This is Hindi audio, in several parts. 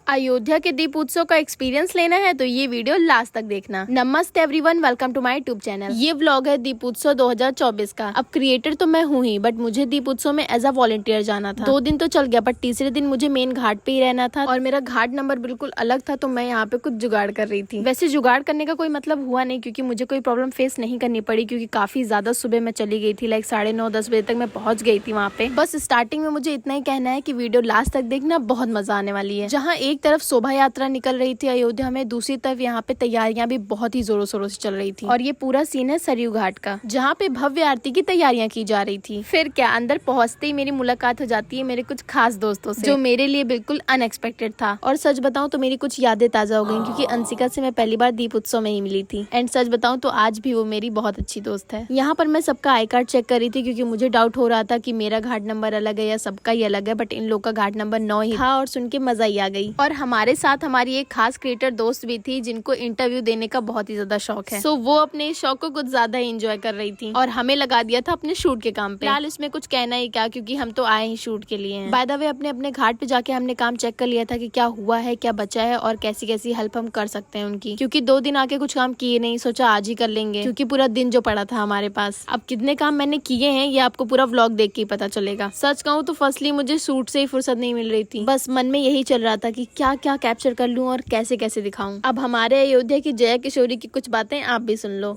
अयोध्या के दीप उत्सव का एक्सपीरियंस लेना है तो ये वीडियो लास्ट तक देखना। नमस्ते everyone, welcome to my YouTube channel. ये व्लॉग है दीप उत्सव 2024 का। अब क्रिएटर तो मैं हूँ ही, बट मुझे दीप उत्सव में एज अ वॉलंटियर जाना था। 2 दिन तो चल गया, बट तीसरे दिन मुझे मेन घाट पे ही रहना था और मेरा घाट नंबर बिल्कुल अलग था, तो मैं यहाँ पे कुछ जुगाड़ कर रही थी। वैसे जुगाड़ करने का कोई मतलब हुआ नहीं, क्योंकि मुझे कोई प्रॉब्लम फेस नहीं करनी पड़ी, क्योंकि काफी ज्यादा सुबह मैं चली गई थी। लाइक 9:30-10 बजे तक मैं पहुंच गई थी वहाँ पे। बस स्टार्टिंग में मुझे इतना ही कहना है कि वीडियो लास्ट तक देखना, बहुत मजा आने वाली है। जहाँ एक तरफ शोभा यात्रा निकल रही थी अयोध्या में, दूसरी तरफ यहाँ पे तैयारियां भी बहुत ही जोरों शोरों से चल रही थी। और ये पूरा सीन है सरयू घाट का, जहाँ पे भव्य आरती की तैयारियां की जा रही थी। फिर क्या, अंदर पहुंचते ही मेरी मुलाकात हो जाती है मेरे कुछ खास दोस्तों से, जो मेरे लिए बिल्कुल अनएक्सपेक्टेड था। और सच बताऊं तो मेरी कुछ यादें ताजा हो गई, क्योंकि अंशिका से मैं पहली बार दीप उत्सव में ही मिली थी। एंड सच बताऊं तो आज भी वो मेरी बहुत अच्छी दोस्त है। यहाँ पर मैं सबका आई कार्ड चेक कर रही थी, क्योंकि मुझे डाउट हो रहा था कि मेरा घाट नंबर अलग है या सबका ही अलग है, बट इन लोग का घाट नंबर 9 ही था। और सुन के मजा ही आ गई। और हमारे साथ हमारी एक खास क्रिएटर दोस्त भी थी, जिनको इंटरव्यू देने का बहुत ही ज्यादा शौक है। सो वो अपने शौक को कुछ ज्यादा ही एंजॉय कर रही थी और हमें लगा दिया था अपने शूट के काम पे। फिलहाल इसमें कुछ कहना ही क्या, क्योंकि हम तो आए ही शूट के लिए हैं। बाय द वे, अपने अपने घाट पे जाके हमने काम चेक कर लिया था कि क्या हुआ है, क्या बचा है और कैसी कैसी हेल्प हम कर सकते हैं उनकी, क्योंकि 2 दिन आके कुछ काम किए नहीं, सोचा आज ही कर लेंगे, क्योंकि पूरा दिन जो पड़ा था हमारे पास। अब कितने काम मैंने किए हैं ये आपको पूरा व्लॉग देख के ही पता चलेगा। सच कहूँ तो फर्स्टली मुझे शूट से ही फुर्सत नहीं मिल रही थी। बस मन में यही चल रहा था कि क्या क्या कैप्चर कर लूं और कैसे कैसे दिखाऊं। अब हमारे अयोध्या की जया किशोरी की कुछ बातें आप भी सुन लो।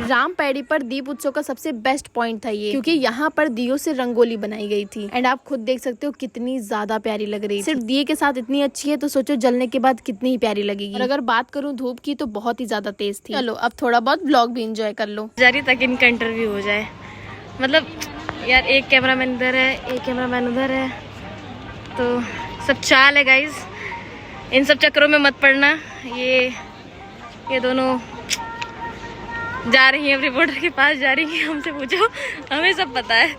राम पैड़ी पर दीप उत्सव का सबसे बेस्ट पॉइंट था ये, क्योंकि यहाँ पर दियों से रंगोली बनाई गई थी। एंड आप खुद देख सकते हो कितनी ज्यादा प्यारी लग रही है। सिर्फ दिए के साथ इतनी अच्छी है, तो सोचो जलने के बाद कितनी ही प्यारी लगेगी। और अगर बात करूँ धूप की, तो बहुत ही ज्यादा तेज थी। चलो अब थोड़ा बहुत व्लॉग भी एंजॉय कर लो। जारी तक इनका इंटरव्यू हो जाए। मतलब यार, एक कैमरामैन इधर है, एक कैमरामैन उधर है, तो सब चाल है गाइज। इन सब चक्करों में मत पड़ना। ये दोनों जा रही हैं रिपोर्टर के पास, जा रही हैं, हमसे पूछो, हमें सब पता है।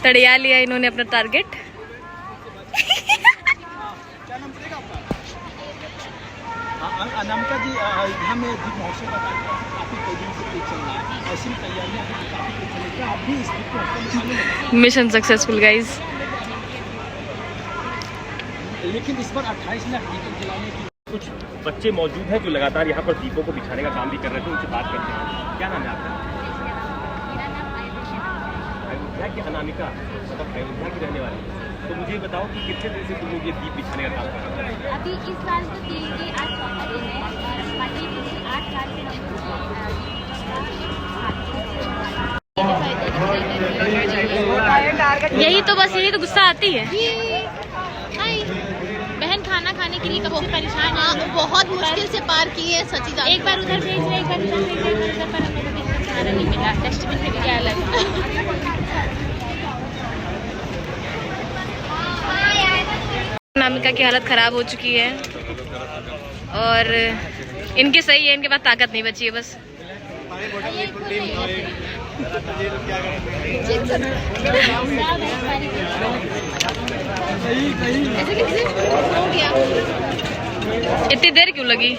तड़िया लिया इन्होंने अपना टारगेट। अनामिका जी, अयोध्या में दीप महोत्सव का कार्यक्रम काफी तेजी से चल रहा है। ऐसी तैयारियां काफी तेज चल रही है। आप भी इस दीप महोत्सव में शामिल हैं। Mission successful guys. लेकिन इस बार 28 लाख दीपक जलाने की कुछ बच्चे मौजूद हैं जो लगातार यहाँ पर दीपों को बिछाने का काम भी कर रहे थे, उनसे बात करते हैं। क्या नाम है आपका? अयोध्या की अनामिका, मतलब अयोध्या की रहने वाली। तो मुझे बताओ कि कितने दिन से तुम लोग ये दीप बिछाने का काम कर रहे हैं? अभी इस साल तो दीप की आज चौथा दिन है। बाकी पिछले 8 साल से यही तो बस, यही तो गुस्सा आती है। बहन खाना खाने के लिए कब से परेशान है। बहुत मुश्किल से पार की है सची। एक बार उधर भेज रहे, एक बार उधर भेज रहे, उधर पर हमें कभी खाना नहीं मिला। डस्टबिन में क्या अलग। अनामिका की हालत खराब हो चुकी है और इनकी सही है, इनके पास ताकत नहीं बची है बस। इतनी देर क्यों लगी?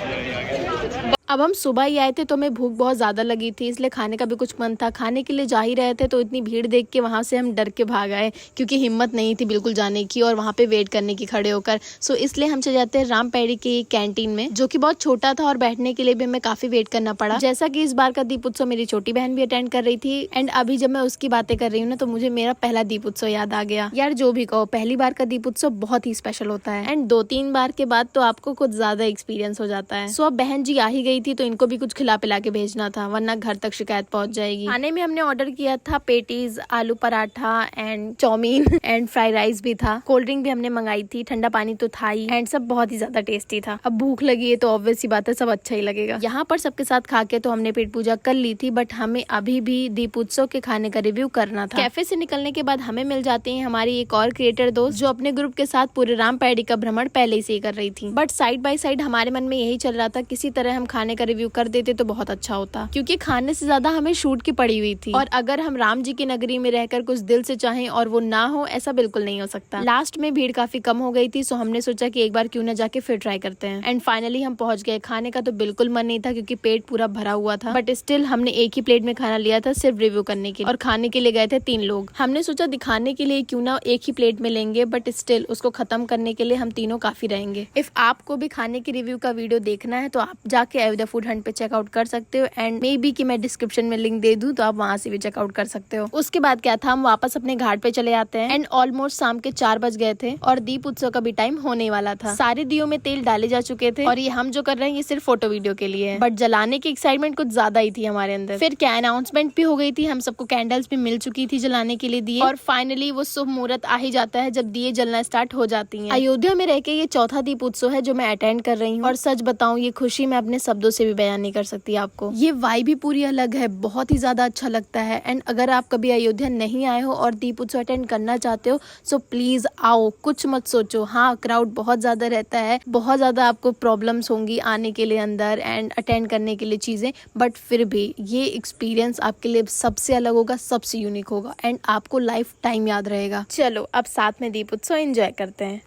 अब हम सुबह ही आए थे, तो हमें भूख बहुत ज्यादा लगी थी, इसलिए खाने का भी कुछ मन था। खाने के लिए जा ही रहे थे, तो इतनी भीड़ देख के वहां से हम डर के भाग आए, क्योंकि हिम्मत नहीं थी बिल्कुल जाने की और वहां पे वेट करने की खड़े होकर। सो इसलिए हम चले जाते हैं राम पैड़ी के कैंटीन में, जो कि बहुत छोटा था और बैठने के लिए भी हमें काफी वेट करना पड़ा। जैसा कि इस बार का दीप उत्सव मेरी छोटी बहन भी अटेंड कर रही थी। एंड अभी जब मैं उसकी बातें कर रही हूँ ना, तो मुझे मेरा पहला दीप उत्सव याद आ गया। यार जो भी कहो, पहली बार का दीप उत्सव बहुत ही स्पेशल होता है। एंड 2-3 बार के बाद तो आपको कुछ ज्यादा एक्सपीरियंस हो जाता है। सो अब बहन जी आ ही गई थी, तो इनको भी कुछ खिला पिला के भेजना था, वरना घर तक शिकायत पहुंच जाएगी। खाने में हमने ऑर्डर किया था patties, aloo paratha and chow mein and fried rice भी था। कोल्ड ड्रिंक भी हमने मंगाई थी, ठंडा पानी तो था ही। एंड सब बहुत ही ज्यादा टेस्टी था। अब भूख लगी है तो ऑब्वियस सी बात है, सब अच्छा ही लगेगा। यहाँ पर सबके साथ खा के तो हमने पेट पूजा कर ली थी, बट हमें अभी भी दीप उत्सव के खाने का रिव्यू करना था। कैफे से निकलने के बाद हमें मिल जाते हैं हमारी एक और क्रिएटर दोस्त, जो अपने ग्रुप के साथ पूरे राम पैड़ी का भ्रमण पहले से ही कर रही थी। बट साइड बाय साइड हमारे मन में यही चल रहा था, किसी तरह हम खाने खाने का रिव्यू कर देते तो बहुत अच्छा होता, क्योंकि खाने से ज्यादा हमें शूट की पड़ी हुई थी। और अगर हम राम जी की नगरी में रहकर कुछ दिल से चाहें और वो ना हो, ऐसा बिल्कुल नहीं हो सकता। लास्ट में भीड़ काफी कम हो गई थी, सो हमने सोचा कि एक बार क्यों ना जाके फिर ट्राई करते हैं। एंड फाइनली हम पहुंच गए। खाने का तो बिल्कुल मन नहीं था क्योंकि पेट पूरा भरा हुआ था, बट स्टिल हमने एक ही प्लेट में खाना लिया था सिर्फ रिव्यू करने के लिए, और खाने के लिए गए थे 3 लोग। हमने सोचा दिखाने के लिए क्यों ना एक ही प्लेट में लेंगे, बट स्टिल उसको खत्म करने के लिए हम तीनों काफी रहेंगे। इफ आपको भी खाने की रिव्यू का वीडियो देखना है तो आप जाके अयोध्या फूड हंट पे चेकआउट कर सकते हो, एंड मे बी कि मैं डिस्क्रिप्शन में लिंक दे दूं तो आप वहां से भी चेकआउट कर सकते हो। उसके बाद क्या था, हम वापस अपने घाट पे चले आते हैं। एंड ऑलमोस्ट शाम के 4 बज गए थे और दीप उत्सव का भी टाइम होने वाला था। सारे दियों में तेल डाले जा चुके थे और ये हम जो कर रहे हैं ये सिर्फ फोटो वीडियो के लिए है, बट जलाने की एक्साइटमेंट कुछ ज्यादा ही थी हमारे अंदर। फिर क्या अनाउंसमेंट भी हो गई थी, हम सबको कैंडल्स भी मिल चुकी थी जलाने के लिए दिए, और फाइनली वो शुभ मुहूर्त आ ही जाता है जब दिए जलना स्टार्ट हो जाती हैं। अयोध्या में रह के ये चौथा दीप उत्सव है जो मैं अटेंड कर रही हूँ, और सच बताऊं ये खुशी मैं अपने शब्दों से भी बयान नहीं कर सकती आपको। ये वाइब भी पूरी अलग है, बहुत ही ज्यादा अच्छा लगता है। एंड अगर आप कभी अयोध्या नहीं आए हो और दीप उत्सव अटेंड करना चाहते हो सो प्लीज आओ, कुछ मत सोचो। हाँ, क्राउड बहुत ज्यादा रहता है, बहुत ज्यादा आपको प्रॉब्लम्स होंगी आने के लिए अंदर एंड अटेंड करने के लिए चीजें, बट फिर भी ये एक्सपीरियंस आपके लिए सबसे अलग होगा, सबसे यूनिक होगा, एंड आपको लाइफ टाइम याद रहेगा। चलो अब साथ में दीप उत्सव एंजॉय करते हैं।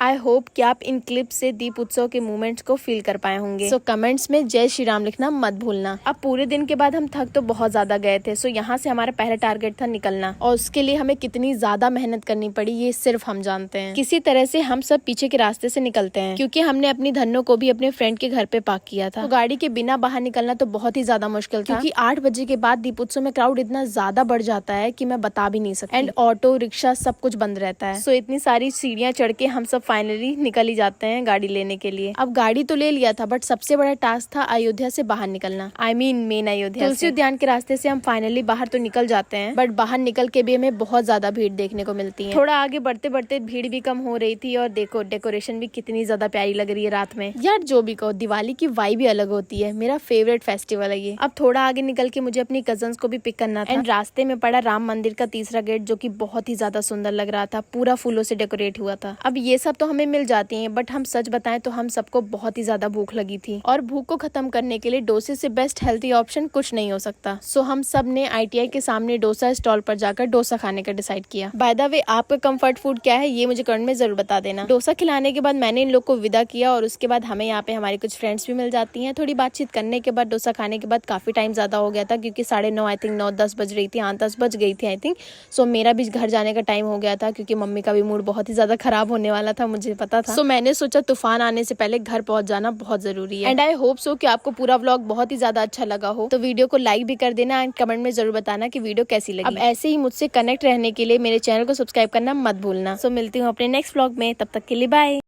आई होप कि आप इन क्लिप से दीप उत्सव के मोमेंट्स को फील कर पाए होंगे। सो कमेंट्स में जय श्री राम लिखना मत भूलना। अब पूरे दिन के बाद हम थक तो बहुत ज्यादा गए थे, सो यहाँ से हमारा पहला टारगेट था निकलना, और उसके लिए हमें कितनी ज्यादा मेहनत करनी पड़ी ये सिर्फ हम जानते हैं। किसी तरह से हम सब पीछे के रास्ते से निकलते हैं, क्योंकि हमने अपनी धन्नो को भी अपने फ्रेंड के घर पे पार्क किया था। तो गाड़ी के बिना बाहर निकलना तो बहुत ही ज्यादा मुश्किल था, क्योंकि 8 बजे के बाद दीपोत्सव में क्राउड इतना ज्यादा बढ़ जाता है कि मैं बता भी नहीं सकती, एंड ऑटो रिक्शा सब कुछ बंद रहता है। सो इतनी सारी सीढ़ियाँ चढ़ के हम सब फाइनली निकल ही जाते हैं गाड़ी लेने के लिए। अब गाड़ी तो ले लिया था बट सबसे बड़ा टास्क था अयोध्या से बाहर निकलना, I mean मेन अयोध्या। तुलसी उद्यान के रास्ते से हम फाइनली बाहर तो निकल जाते हैं बट बाहर निकल के भी हमें बहुत ज्यादा भीड़ देखने को मिलती है। थोड़ा आगे बढ़ते बढ़ते भीड़ भी कम हो रही थी और देखो डेकोरेशन भी कितनी ज्यादा प्यारी लग रही है रात में। यार जो भी कहो, दिवाली की वाइब भी अलग होती है, मेरा फेवरेट फेस्टिवल है ये। अब थोड़ा आगे निकल के मुझे अपनी कजन्स को भी पिक करना था एंड रास्ते में पड़ा राम मंदिर का तीसरा गेट जो कि बहुत ही ज्यादा सुंदर लग रहा था, पूरा फूलों से डेकोरेट हुआ था। अब ये सब तो हमें मिल जाती हैं बट हम सच बताएं तो हम सबको बहुत ही ज्यादा भूख लगी थी और भूख को खत्म करने के लिए डोसे से बेस्ट हेल्थी ऑप्शन कुछ नहीं हो सकता। सो हम सब ने ITI के सामने डोसा स्टॉल पर जाकर डोसा खाने का डिसाइड किया। बाय द वे आपका कंफर्ट फूड क्या है ये मुझे कमेंट में जरूर बता देना। डोसा खिलाने के बाद मैंने इन लोग को विदा किया और उसके बाद हमें यहाँ पे हमारी कुछ फ्रेंड्स भी मिल जाती हैं। थोड़ी बातचीत करने के बाद डोसा खाने के बाद काफी टाइम ज्यादा हो गया था क्योंकि 9:30 आई थिंक 9-10 बज रही थी, हाँ 10 बज गई थी आई थिंक। सो मेरा भी घर जाने का टाइम हो गया था क्योंकि मम्मी का भी मूड बहुत ही ज्यादा खराब होने वाला था, मुझे पता था। सो मैंने सोचा तूफान आने से पहले घर पहुंच जाना बहुत जरूरी है एंड आई होप सो कि आपको पूरा व्लॉग बहुत ही ज्यादा अच्छा लगा हो। तो वीडियो को लाइक भी कर देना एंड कमेंट में जरूर बताना कि वीडियो कैसी लगी। अब ऐसे ही मुझसे कनेक्ट रहने के लिए मेरे चैनल को सब्सक्राइब करना मत भूलना। सो मिलती हूँ अपने नेक्स्ट व्लॉग में, तब तक के लिए बाय।